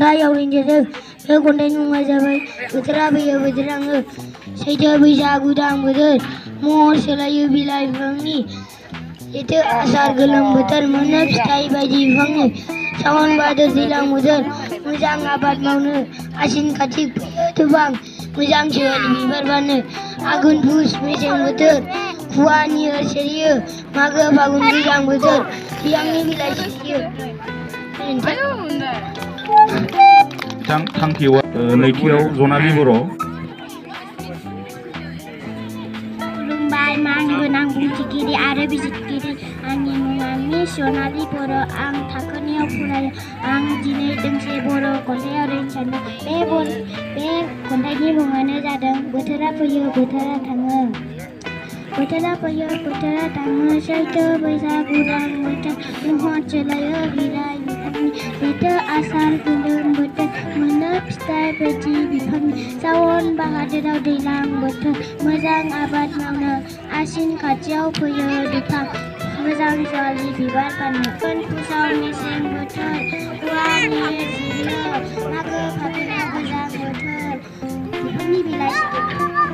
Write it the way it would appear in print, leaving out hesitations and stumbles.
गाहायाव लिरजादों। बे खन्थाइनि मुङा जाबाय बोथोरा फैयो बोथोर थाङो। सैथो बैसाग उदां बोथोर महर सोलायो बिलाइ बिफांनि। जेथो आसार गोलोम बोथोर मोनो फिथाइ बायदि बिफांनि। सावन भादोर दैज्लां बोथोर मोजां आबाद मावनो। आसिन कातिक फैयो दुफां मोजां सेवालि बिबार बारनो। आघोन पुस मेसें बोथोर खुवा निहोर सिरियो। मागो फागुन गोजां बोथोर बिफांनि बिलाइ सिरियो। थांखियाव नैथियाव जनालि बर'। खुलुमबाय मान गोनां बुंथिगिरि आरो बिजिरगिरि। आंनि मुङा मिस जनालि बर'। आं थाखोनैआव फरायो। आं दिनै दोंसे बर' खन्थाइ आवरायनो सानदों। बे खन्थाइनि मुङानो जादों बोथोरा फैयो बोथोरा थाङो। बोथोरा फैयो बोथोरा थाङो सैथो बैसाग उदां बोथोर महर सोलायो बिलाइ बिफांनि। जेथो आसार गोलोम बोथोर मोनो फिथाइ बायदि बिफांनि। सावन बाहादोराव दैज्लां बोथोर मोजां आबाद मावनो। आसिन खाथियाव फैयो दुफां मोजां सेवालि बिबार बारनो। आघोन पुसाव मेसें बोथोर खुवा निहोर सिरियो। मागो फागुनाव गोजां बोथोर बिफांनि बिलाइ सिरियो।